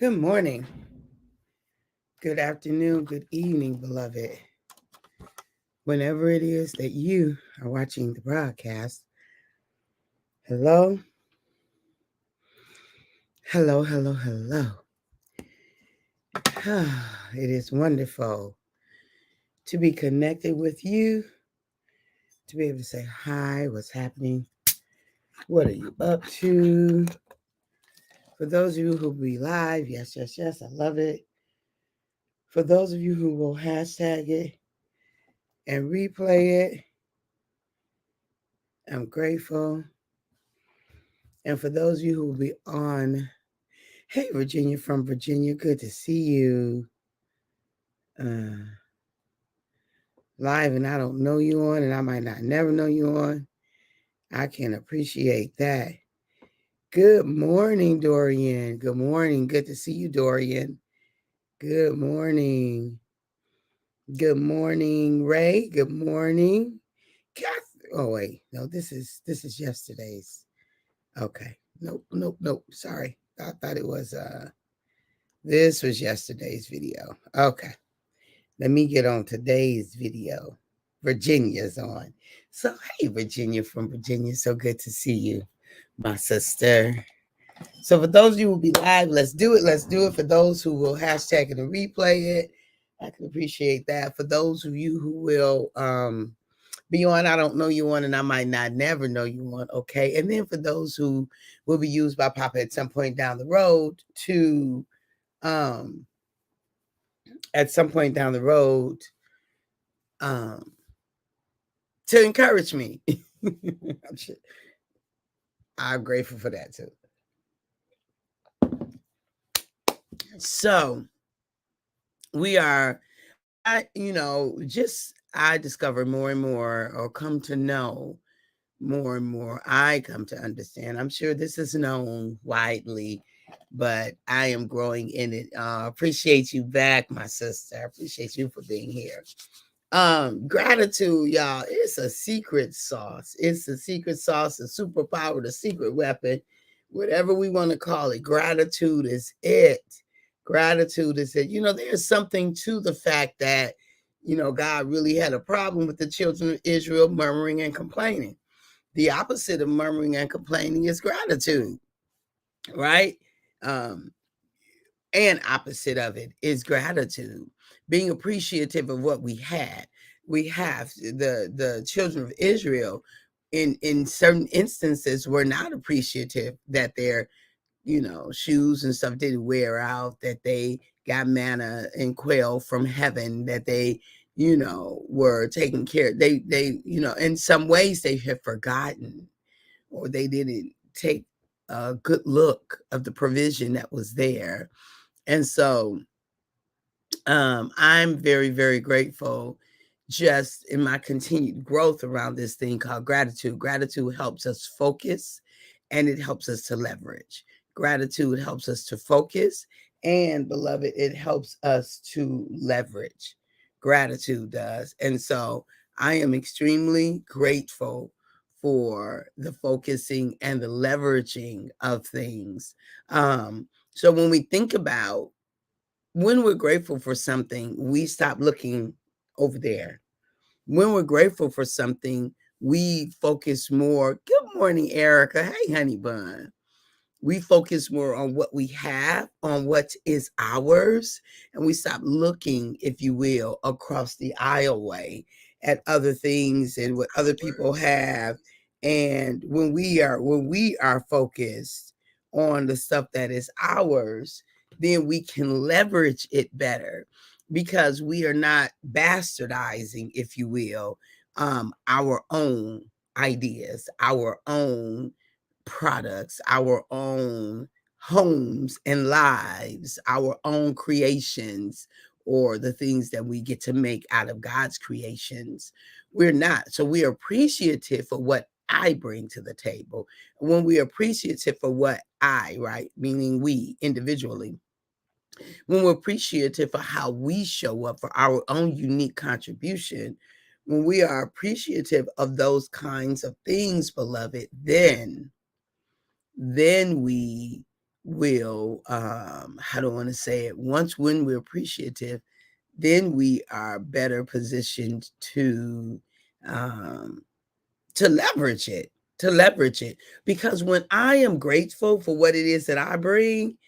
Good morning, good afternoon, good evening, beloved. Whenever it is that you are watching the broadcast, hello, hello, hello, hello. It is wonderful to be connected with you, to be able to say hi, what's happening, what are you up to? For those of you who will be live, yes, yes, yes, I love it. For those of you who will hashtag it and replay it, I'm grateful. And for those of you who will be on, hey, Virginia from Virginia, good to see you uh, live, and I don't know you on, and I might not never know you on. I can appreciate that. Good morning, Dorian. Good morning. Good to see you, Dorian. Good morning. Good morning, Ray. Good morning, Kath. Oh wait, no, this is yesterday's. Okay, nope. Sorry, I thought it was this was yesterday's video. Okay. Let me get on today's video. Virginia's on. So, hey, Virginia from Virginia. So good to see you, my sister. So, for those of you who will be live, let's do it. Let's do it. For those who will hashtag it and replay it, I can appreciate that. For those of you who will be on, I don't know you on, and I might not never know you on. Okay. And then for those who will be used by Papa at some point down the road to, um, um, to encourage me. I'm grateful for that too. So we are, I discover more and more, or come to know more and more. I come to understand. I'm sure this is known widely, but I am growing in it. Appreciate you back, my sister. I appreciate you for being here. Gratitude, y'all, it's a secret sauce. It's a secret sauce, a superpower, the secret weapon, whatever we want to call it. Gratitude is it. Gratitude is it. There's something to the fact that, God really had a problem with the children of Israel murmuring and complaining. The opposite of murmuring and complaining is gratitude, right? Um, and opposite of it is gratitude, being appreciative of what we had. We have the children of Israel in certain instances were not appreciative that their shoes and stuff didn't wear out, that they got manna and quail from heaven, that they were taken care. They in some ways they have forgotten, or they didn't take a good look of the provision that was there. And so I'm very, very grateful just in my continued growth around this thing called gratitude. Gratitude helps us focus, and it helps us to leverage. Gratitude helps us to focus, and beloved, it helps us to leverage. Gratitude does. And so I am extremely grateful for the focusing and the leveraging of things. So when we think about when we're grateful for something, we stop looking over there. When we're grateful for something, we focus more. Good morning, Erica. Hey, honey bun. We focus more on what we have, on what is ours, and we stop looking, if you will, across the aisleway at other things and what other people have. And when we are focused on the stuff that is ours, then we can leverage it better, because we are not bastardizing, if you will, our own ideas, our own products, our own homes and lives, our own creations, or the things that we get to make out of God's creations. We're not. So we are appreciative for what I bring to the table. When we are appreciative for what I, right, meaning we individually, when we're appreciative for how we show up for our own unique contribution, when we are appreciative of those kinds of things, beloved, then we will, how do I want to say it? Once when we're appreciative, then we are better positioned um, to leverage it, to leverage it. Because when I am grateful for what it is that I bring,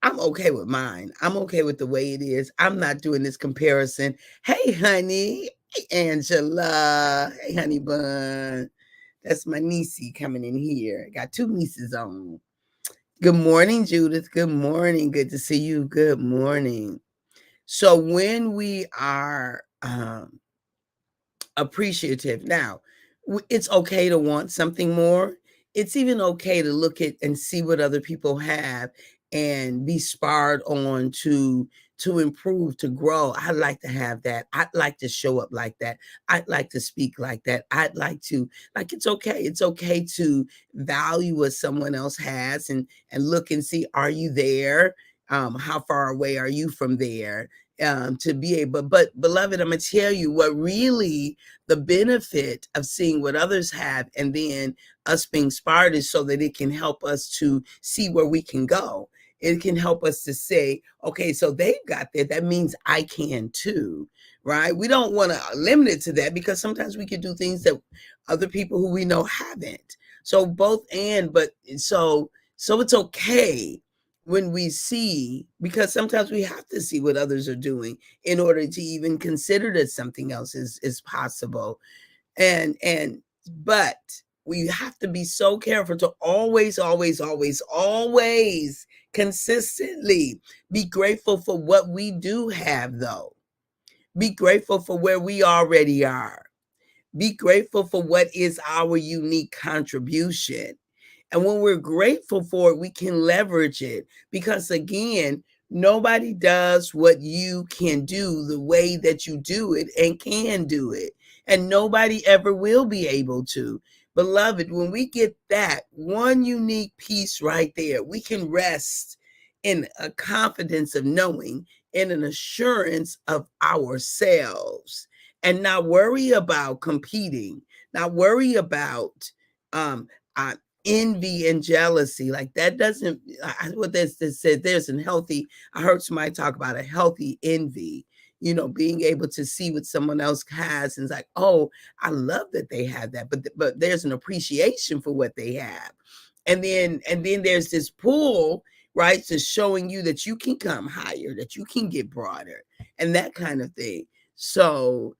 I'm okay with mine. I'm okay with the way it is. I'm not doing this comparison. Hey, honey. Hey, Angela. Hey, honey bun. That's my niecey coming in here. Got two nieces on. Good morning, Judith. Good morning. Good to see you. Good morning. So when we are appreciative. Now, it's okay to want something more. It's even okay to look at and see what other people have and be spurred on to improve, to grow. I'd like to have that. I'd like to show up like that. I'd like to speak like that. I'd like to, like, it's okay. It's okay to value what someone else has and look and see, are you there? How far away are you from there? To be able, but beloved, I'm gonna tell you what really the benefit of seeing what others have and then us being inspired is so that it can help us to see where we can go. It can help us to say, okay, so they've got that. That means I can too, right? We don't want to limit it to that because sometimes we can do things that other people who we know haven't. So both and, but so it's okay when we see, because sometimes we have to see what others are doing in order to even consider that something else is possible. And but we have to be so careful to always, always, always, always consistently be grateful for what we do have, though. Be grateful for where we already are. Be grateful for what is our unique contribution. And when we're grateful for it, we can leverage it because, again, nobody does what you can do the way that you do it and can do it. And nobody ever will be able to. Beloved, when we get that one unique piece right there, we can rest in a confidence of knowing and an assurance of ourselves and not worry about competing, not worry about um, uh, envy and jealousy. Like that doesn't, what this said, there's a healthy, I heard somebody talk about a healthy envy, being able to see what someone else has and it's like, oh, I love that they have that, but there's an appreciation for what they have. And then there's this pull, right, to showing you that you can come higher, that you can get broader and that kind of thing. So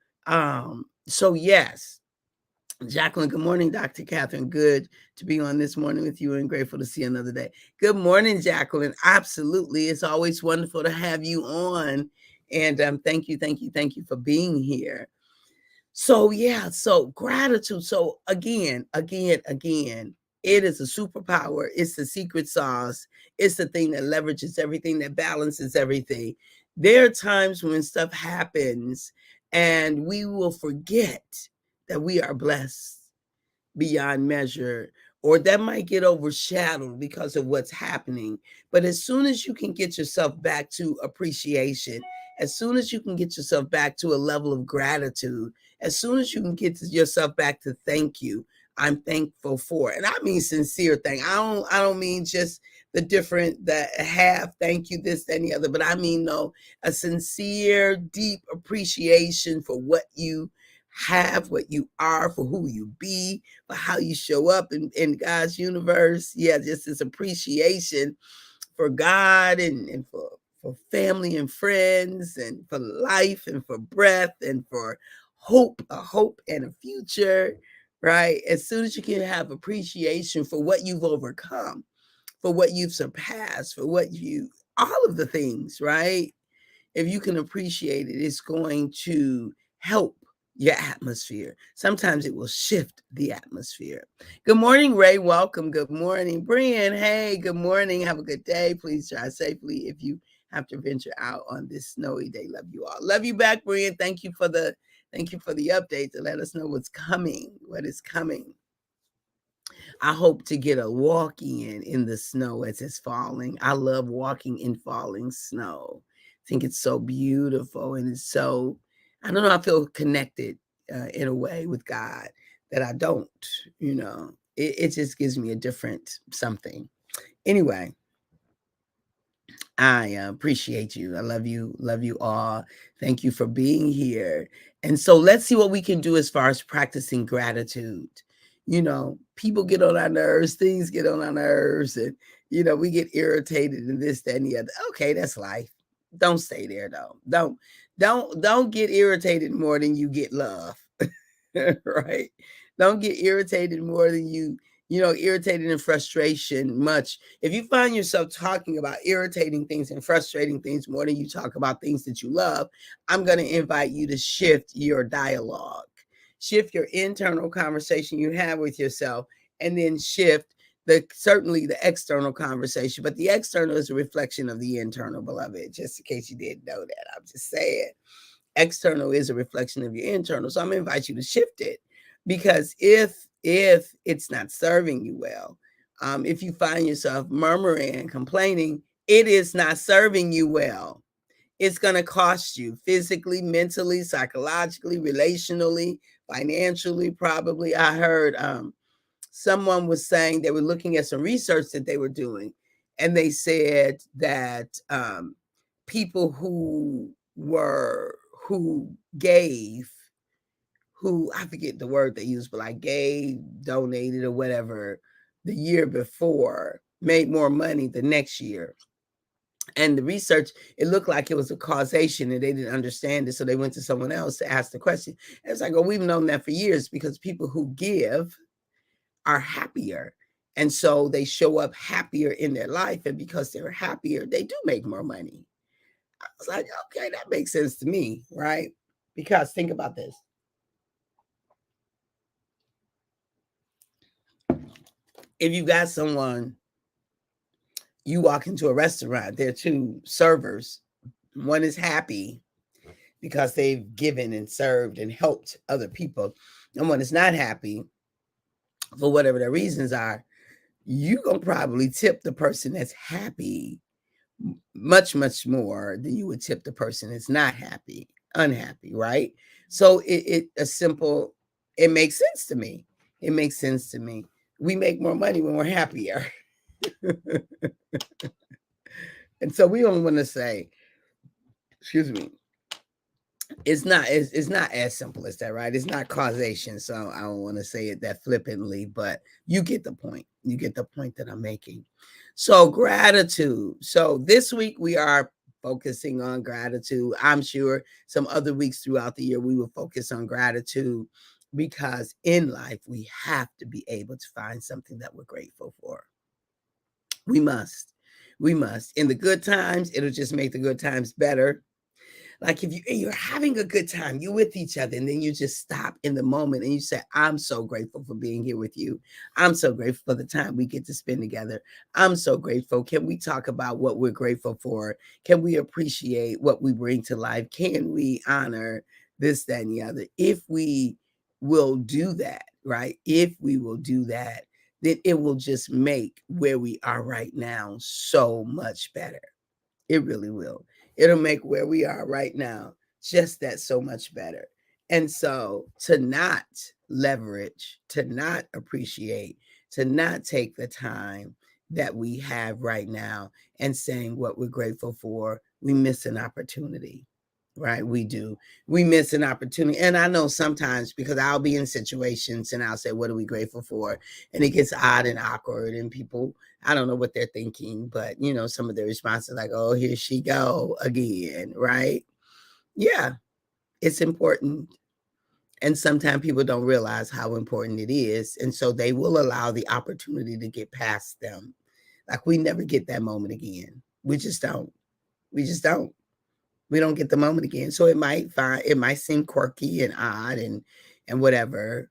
yes, Jacqueline, good morning, Dr. Catherine. Good to be on this morning with you and grateful to see another day. Good morning, Jacqueline. Absolutely. It's always wonderful to have you on. And thank you, thank you, thank you for being here. So, yeah, so gratitude. So, again, it is a superpower. It's the secret sauce. It's the thing that leverages everything, that balances everything. There are times when stuff happens and we will forget that we are blessed beyond measure, or that might get overshadowed because of what's happening. But as soon as you can get yourself back to appreciation, as soon as you can get yourself back to a level of gratitude, as soon as you can get yourself back to thank you, I'm thankful for. And I mean sincere thank. I don't mean just the different that have thank you, this, that, and the other, but I mean no, a sincere, deep appreciation for what you have, what you are, for who you be, for how you show up in God's universe. Yeah, just this appreciation for God and for family and friends and for life and for breath and for hope, a hope and a future, right? As soon as you can have appreciation for what you've overcome, for what you've surpassed, for what all of the things, right? If you can appreciate it, it's going to help your atmosphere. Sometimes it will shift the atmosphere. Good morning, Ray. Welcome. Good morning, Brian. Hey, good morning. Have a good day. Please drive safely if you have to venture out on this snowy day. Love you all. Love you back, Brian. Thank you for the update to let us know what's coming, what is coming. I hope to get a walk in the snow as it's falling. I love walking in falling snow. I think it's so beautiful and it's so, I don't know, I feel connected in a way with God that I don't, it just gives me a different something. Anyway, I appreciate you. I love you. Love you all. Thank you for being here. And so let's see what we can do as far as practicing gratitude. You know, people get on our nerves, things get on our nerves, and we get irritated and this, that, and the other. Okay, that's life. Don't stay there though. Don't get irritated more than you get love. Right? Don't get irritated more than irritated and frustration much. If you find yourself talking about irritating things and frustrating things more than you talk about things that you love, I'm going to invite you to shift your dialogue, shift your internal conversation you have with yourself, and then shift certainly the external conversation. But the external is a reflection of the internal, beloved, just in case you didn't know that. I'm just saying external is a reflection of your internal. So I'm going to invite you to shift it, because if it's not serving you well, if you find yourself murmuring and complaining, it is not serving you well. It's going to cost you physically, mentally, psychologically, relationally, financially, probably. I heard someone was saying they were looking at some research that they were doing, and they said that people who gave, who, I forget the word they used, but like gave, donated, or whatever the year before, made more money the next year. And the research, it looked like it was a causation, and they didn't understand it. So they went to someone else to ask the question. And it's like, oh, we've known that for years, because people who give are happier. And so they show up happier in their life. And because they're happier, they do make more money. I was like, okay, that makes sense to me, right? Because think about this. If you got someone, you walk into a restaurant, there are two servers. One is happy because they've given and served and helped other people, and one is not happy for whatever their reasons are. You're going to probably tip the person that's happy much, much more than you would tip the person that's not happy, unhappy, right? So it makes sense to me. It makes sense to me. We make more money when we're happier. And so we don't want to say, excuse me, it's not as simple as that, right? It's not causation. So I don't want to say it that flippantly, but you get the point. You get the point that I'm making. So gratitude. So this week we are focusing on gratitude. I'm sure some other weeks throughout the year we will focus on gratitude, because in life we have to be able to find something that we're grateful for. We must. In the good times, it'll just make the good times better. Like if you're having a good time, you're with each other, and then you just stop in the moment and you say, I'm so grateful for being here with you. I'm so grateful for the time we get to spend together. I'm so grateful. Can we talk about what we're grateful for? Can we appreciate what we bring to life? Can we honor this, that, and the other? If we will do that, right? If we will do that, then it will just make where we are right now so much better. It really will. It'll make where we are right now just that so much better. And so to not leverage, to not appreciate, to not take the time that we have right now and saying what we're grateful for, we miss an opportunity. Right? We do. We miss an opportunity. And I know sometimes, because I'll be in situations and I'll say, what are we grateful for? And it gets odd and awkward, and people, I don't know what they're thinking, but some of their responses like, oh, here she go again, right? Yeah, it's important. And sometimes people don't realize how important it is. And so they will allow the opportunity to get past them. Like we never get that moment again. We just don't. We just don't. We don't get the moment again. So it might seem quirky and odd and whatever,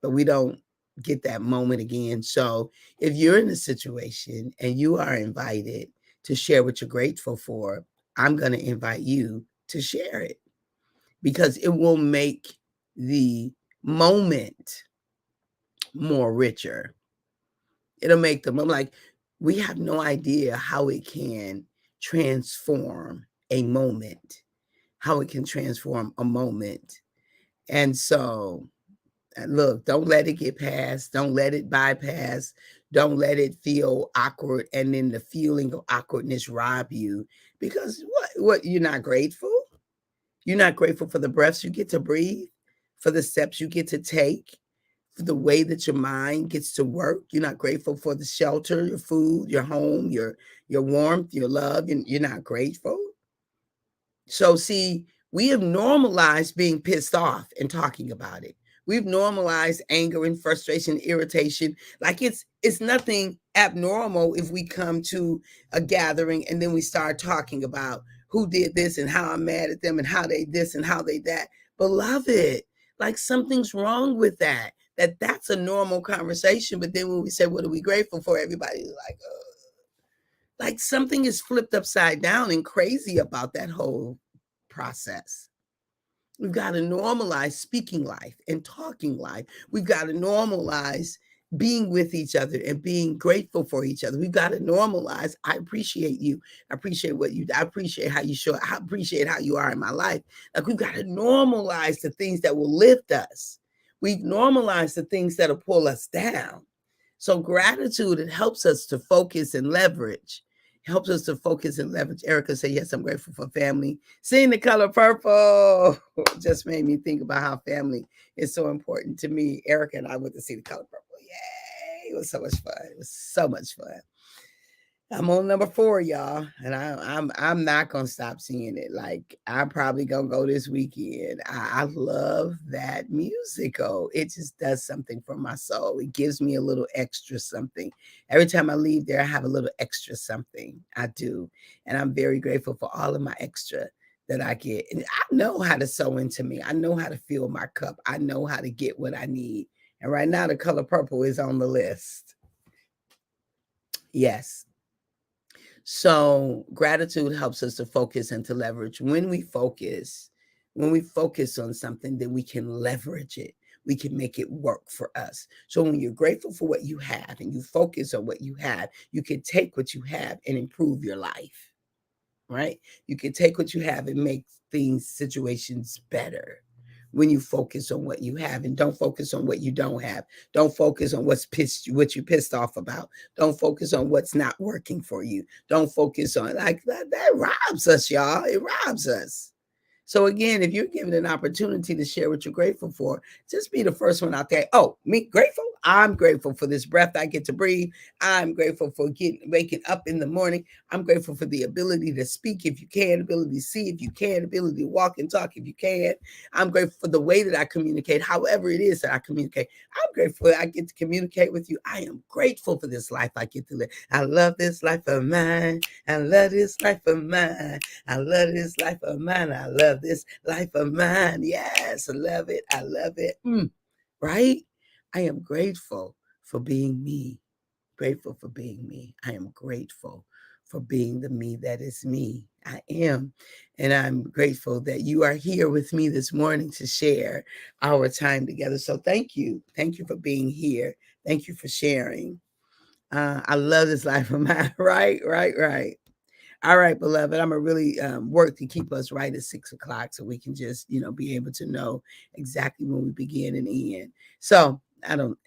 but we don't get that moment again. So if you're in a situation and you are invited to share what you're grateful for, I'm going to invite you to share it, because it will make the moment more richer. It'll make the moment, like, we have no idea how it can transform a moment, how it can transform a moment. And so, look, don't let it get past. Don't let it bypass. Don't let it feel awkward and then the feeling of awkwardness rob you, because what you're not grateful? You're not grateful for the breaths you get to breathe, for the steps you get to take, for the way that your mind gets to work. You're not grateful for the shelter, your food, your home, your warmth, your love. You're not grateful. So see, we have normalized being pissed off and talking about it. We've normalized anger and frustration, irritation. Like it's nothing abnormal if we come to a gathering and then we start talking about who did this and how I'm mad at them and how they this and how they that. Beloved, like something's wrong with that. That's a normal conversation. But then when we say, what are we grateful for? Everybody's like something is flipped upside down and crazy about that whole process. We've got to normalize speaking life and talking life. We've got to normalize being with each other and being grateful for each other. We've got to normalize, I appreciate you. I appreciate what you, I appreciate how you show, I appreciate how you are in my life. Like we've got to normalize the things that will lift us. We've normalized the things that'll pull us down. So gratitude, it helps us to focus and leverage. Helps us to focus and leverage. Erica said, yes, I'm grateful for family. Seeing The Color Purple just made me think about how family is so important to me. Erica and I went to see The Color Purple. Yay! It was so much fun. It was so much fun. I'm on number 4, y'all, and I'm not gonna stop seeing it. Like I'm probably gonna go this weekend. I love that musical. It just does something for my soul. It gives me a little extra something. Every time I leave there, I have a little extra something. I do, and I'm very grateful for all of my extra that I get. And I know how to sow into me. I know how to fill my cup. I know how to get what I need. And right now, The Color Purple is on the list. Yes. So gratitude helps us to focus and to leverage. When we focus on something, then we can leverage it. We can make it work for us. So when you're grateful for what you have and you focus on what you have, you can take what you have and improve your life, right? You can take what you have and make things, situations better when you focus on what you have and don't focus on what you don't have. Don't focus on what you pissed off about. Don't focus on what's not working for you. Don't focus on like that robs us, y'all. It robs us. So again, if you're given an opportunity to share what you're grateful for, just be the first one out there. Oh, me grateful? I'm grateful for this breath I get to breathe. I'm grateful for waking up in the morning. I'm grateful for the ability to speak if you can, ability to see if you can, ability to walk and talk if you can. I'm grateful for the way that I communicate, however it is that I communicate. I'm grateful that I get to communicate with you. I am grateful for this life I get to live. I love this life of mine. I love this life of mine. I love this life of mine. I love this life of mine. Yes, I love it. I love it. Right? I am grateful for being me. Grateful for being me. I am grateful for being the me that is me. I am. And I'm grateful that you are here with me this morning to share our time together. So thank you. Thank you for being here. Thank you for sharing. I love this life of mine. Right, right, right. All right, beloved. I'm gonna really work to keep us right at 6:00 so we can just, be able to know exactly when we begin and end. So I don't,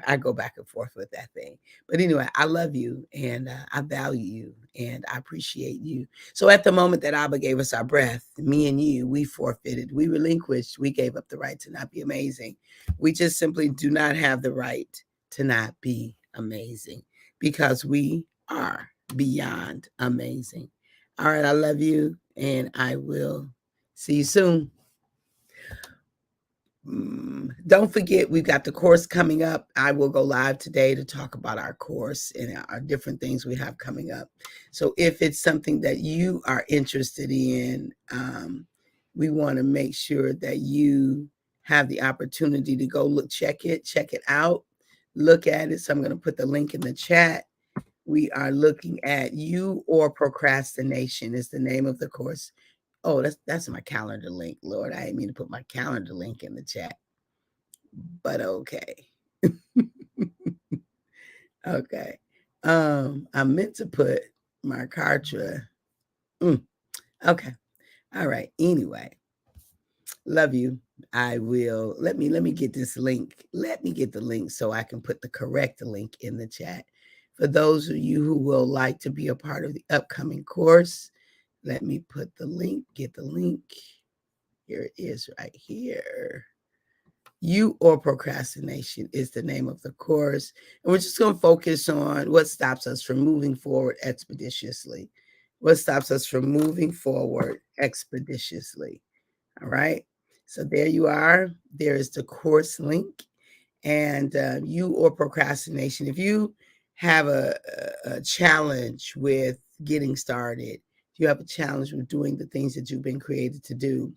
I go back and forth with that thing. But anyway, I love you and I value you and I appreciate you. So at the moment that Abba gave us our breath, me and you, we forfeited, we relinquished, we gave up the right to not be amazing. We just simply do not have the right to not be amazing because we are beyond amazing. All right, I love you, and I will see you soon. Don't forget, we've got the course coming up. I will go live today to talk about our course and our different things we have coming up. So if it's something that you are interested in, we want to make sure that you have the opportunity to go check it out, look at it. So I'm going to put the link in the chat. We are looking at You or Procrastination is the name of the course. Oh, that's my calendar link. Lord, I didn't mean to put my calendar link in the chat. But okay. Okay. I meant to put my Kartra. Okay. All right. Anyway, love you. I will let me get this link. Let me get the link so I can put the correct link in the chat. For those of you who will like to be a part of the upcoming course, let me put the link, get the link. Here it is right here. You or Procrastination is the name of the course. And we're just going to focus on what stops us from moving forward expeditiously. What stops us from moving forward expeditiously. All right. So there you are. There is the course link. And you or Procrastination, if you have a challenge with getting started, if you have a challenge with doing the things that you've been created to do,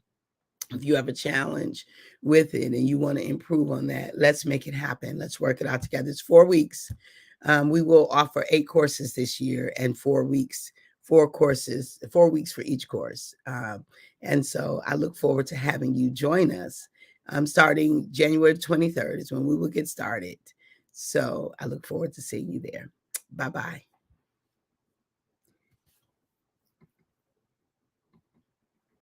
if you have a challenge with it and you want to improve on that, let's make it happen. Let's work it out together. It's 4 weeks. We will offer 8 courses this year and 4 weeks, 4 courses, 4 weeks for each course. And so I look forward to having you join us. Starting January 23rd is when we will get started. So I look forward to seeing you there. Bye-bye.